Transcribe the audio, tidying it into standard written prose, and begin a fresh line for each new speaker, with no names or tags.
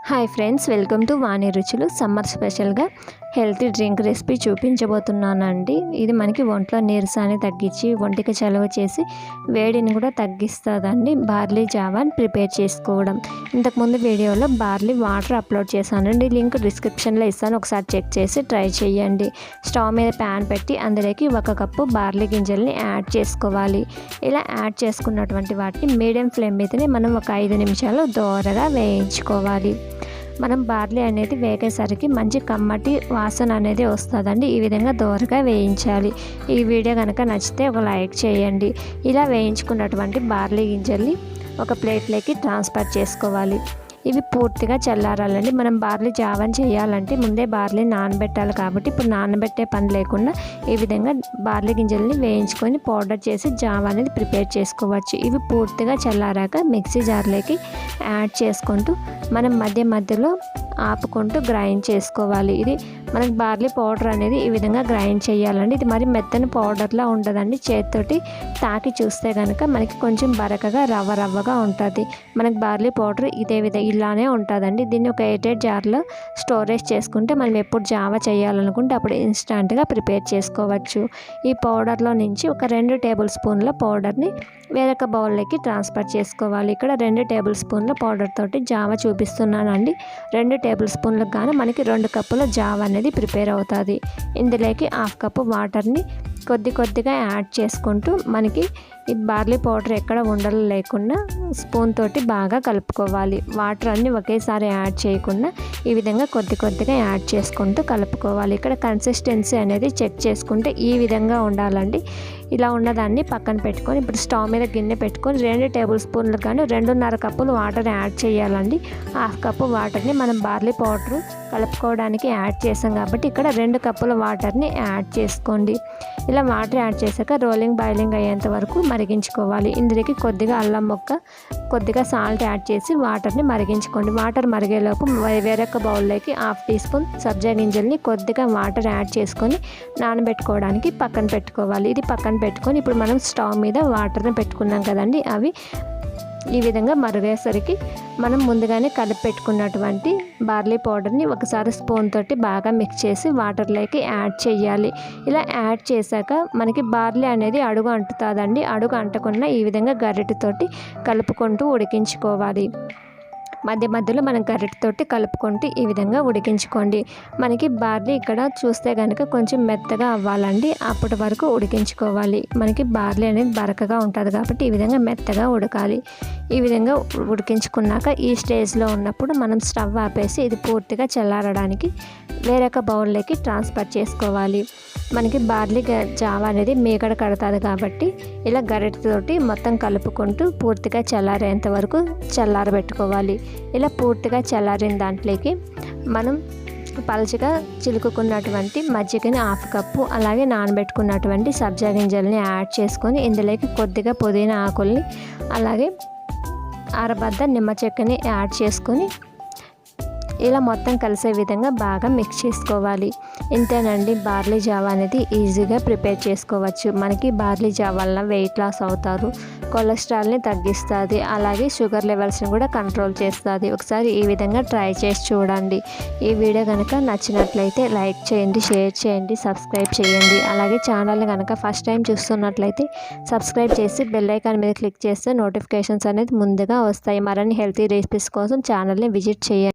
Hi friends, welcome to వాణి రుచులు. Summer స్పెషల్గా healthy drink recipe చూపించబోతున్నానండి. ఇది మనకి ఒంట్లో నీరసాన్ని తగ్గించి ఒంటికి చలవ చేసి వేడిని కూడా తగ్గిస్తుందండి. బార్లీ జావాని ప్రిపేర్ చేసుకోవడం. ఇంతకుముందు వీడియోలో బార్లీ వాటర్ అప్లోడ్ చేశానండి, లింక్ డిస్క్రిప్షన్లో ఇస్తాను, ఒకసారి చెక్ చేసి ట్రై చేయండి. స్టవ్ మీద ప్యాన్ పెట్టి అందులోకి 1 కప్పు బార్లీ గింజల్ని యాడ్ చేసుకోవాలి. ఇలా యాడ్ చేసుకున్నటువంటి వాటిని మీడియం ఫ్లేమ్ మీదనే మనం ఒక 5 నిమిషాలు దోరగా వేయించుకోవాలి. మనం బార్లీ అనేది వేగేసరికి మంచి కమ్మటి వాసన అనేది వస్తుందండి. ఈ విధంగా దోరగా వేయించాలి. ఈ వీడియో కనుక నచ్చితే ఒక లైక్ చేయండి. ఇలా వేయించుకున్నటువంటి బార్లీ గింజల్ని ఒక ప్లేట్లోకి ట్రాన్స్ఫర్ చేసుకోవాలి. ఇవి పూర్తిగా చల్లారాలండి. మనం బార్లీ జావని చేయాలంటే ముందే బార్లీ నానబెట్టాలి కాబట్టి ఇప్పుడు నానబెట్టే పని లేకుండా ఈ విధంగా బార్లీ గింజల్ని వేయించుకొని పౌడర్ చేసి జావ అనేది ప్రిపేర్ చేసుకోవచ్చు. ఇవి పూర్తిగా చల్లారాక మిక్సీ జార్లోకి యాడ్ చేసుకుంటూ మనం మధ్యలో ఆపుకుంటూ గ్రైండ్ చేసుకోవాలి. ఇది మనకి బార్లీ పౌడర్ అనేది ఈ విధంగా గ్రైండ్ చేయాలండి. ఇది మరి మెత్తని పౌడర్లా ఉండదండి. చేతితోటి తాకి చూస్తే కనుక మనకి కొంచెం బరకగా రవ్వగా ఉంటుంది. మనకి బార్లీ పౌడర్ ఇలానే ఉంటుందండి. దీన్ని ఒక ఎయిటెడ్ జార్లో స్టోరేజ్ చేసుకుంటే మనం ఎప్పుడు జావ చేయాలనుకుంటే అప్పుడు ఇన్స్టంట్గా ప్రిపేర్ చేసుకోవచ్చు. ఈ పౌడర్లో నుంచి ఒక 2 టేబుల్ స్పూన్ల పౌడర్ని వేరొక బౌల్లోకి ట్రాన్స్ఫర్ చేసుకోవాలి. ఇక్కడ 2 టేబుల్ స్పూన్ల పౌడర్ తోటి జావ చూపిస్తున్నానండి. 2 టేబుల్ స్పూన్లకు గాను మనకి 2 కప్పుల జావ అనేది ప్రిపేర్ అవుతుంది. ఇందులోకి 1/2 కప్పు వాటర్ని కొద్దిగా యాడ్ చేసుకుంటూ మనకి ఈ బార్లీ పౌడర్ ఎక్కడ ఉండలు లేకుండా స్పూన్ తోటి బాగా కలుపుకోవాలి. వాటర్ అన్నీ ఒకేసారి యాడ్ చేయకుండా ఈ విధంగా కొద్దిగా యాడ్ చేసుకుంటూ కలుపుకోవాలి. ఇక్కడ కన్సిస్టెన్సీ అనేది చెక్ చేసుకుంటే ఈ విధంగా ఉండాలండి. ఇలా ఉన్నదాన్ని పక్కన పెట్టుకొని ఇప్పుడు స్టవ్ మీద గిన్నె పెట్టుకొని 2 టేబుల్ స్పూన్లకు కానీ 2.5 కప్పులు వాటర్ యాడ్ చేయాలండి. 1/2 కప్పు వాటర్ని మనం బార్లీ పౌడర్ కలుపుకోవడానికి యాడ్ చేసాం కాబట్టి ఇక్కడ 2 కప్పుల వాటర్ని యాడ్ చేసుకోండి. ఇలా వాటర్ యాడ్ చేశాక బాయిలింగ్ అయ్యేంత వరకు మరిగించుకోవాలి. ఇందులోకి కొద్దిగా అల్లం ముక్క, కొద్దిగా సాల్ట్ యాడ్ చేసి వాటర్ని మరిగించుకోండి. వాటర్ మరిగేలోపు వేరొక బౌల్లోకి 1/2 టీ స్పూన్ సబ్జా గింజల్ని కొద్దిగా వాటర్ యాడ్ చేసుకొని నానబెట్టుకోవడానికి పక్కన పెట్టుకోవాలి. ఇది పక్కన పెట్టుకొని ఇప్పుడు మనం స్టవ్ మీద వాటర్ని పెట్టుకున్నాం కదండి, అవి ఈ విధంగా మరిగేసరికి మనం ముందుగానే కలిపి పెట్టుకున్నటువంటి బార్లీ పౌడర్ని ఒకసారి స్పూన్ తోటి బాగా మిక్స్ చేసి వాటర్లోకి యాడ్ చేయాలి. ఇలా యాడ్ చేశాక మనకి బార్లీ అనేది అడుగు అంటుతుందండి. అడుగు అంటకుండా ఈ విధంగా గరిటెతోటి కలుపుకుంటూ ఉడికించుకోవాలి. మధ్యలో మనం గరిటెతోటి కలుపుకుంటూ ఈ విధంగా ఉడికించుకోండి. మనకి బార్లీ ఇక్కడ చూస్తే కనుక కొంచెం మెత్తగా అవ్వాలండి. అప్పటి వరకు ఉడికించుకోవాలి. మనకి బార్లీ అనేది బరకగా ఉంటుంది కాబట్టి ఈ విధంగా మెత్తగా ఉడకాలి. ఈ విధంగా ఉడికించుకున్నాక ఈ స్టేజ్లో ఉన్నప్పుడు మనం స్టవ్ ఆపేసి ఇది పూర్తిగా చల్లారడానికి వేరొక బౌల్లోకి ట్రాన్స్ఫర్ చేసుకోవాలి. మనకి బార్లీ జావ అనేది మీగడ కడుతుంది కాబట్టి ఇలా గరిటెతోటి మొత్తం కలుపుకుంటూ పూర్తిగా చల్లారేంత వరకు చల్లారబెట్టుకోవాలి. ఇలా పూర్తిగా చల్లారిన దాంట్లోకి మనం పలుచగా చిలుకుకున్నటువంటి మజ్జిగని 1/2 కప్పు, అలాగే నానబెట్టుకున్నటువంటి సబ్జా గింజల్ని యాడ్ చేసుకొని ఇందులోకి కొద్దిగా పుదీనా ఆకుల్ని అలాగే అరబద్ద నిమ్మ చెక్కని యాడ్ చేసుకొని ఇలా మొత్తం కలిసే విధంగా బాగా మిక్స్ చేసుకోవాలి. ఇంతేనండి, బార్లీ జావ అనేది ఈజీగా ప్రిపేర్ చేసుకోవచ్చు. మనకి బార్లీ జావ వల్ల వెయిట్ లాస్ అవుతారు, కొలెస్ట్రాల్ని తగ్గిస్తుంది, అలాగే షుగర్ లెవెల్స్ని కూడా కంట్రోల్ చేస్తుంది. ఒకసారి ఈ విధంగా ట్రై చేసి చూడండి. ఈ వీడియో కనుక నచ్చినట్లయితే లైక్ చేయండి, షేర్ చేయండి, సబ్స్క్రైబ్ చేయండి. అలాగే ఛానల్ని కనుక ఫస్ట్ టైం చూస్తున్నట్లయితే సబ్స్క్రైబ్ చేసి బెల్ ఐకాన్ మీద క్లిక్ చేస్తే నోటిఫికేషన్స్ అనేది ముందుగా వస్తాయి. మరిన్ని హెల్తీ రెసిపీస్ కోసం ఛానల్ని విజిట్ చేయండి.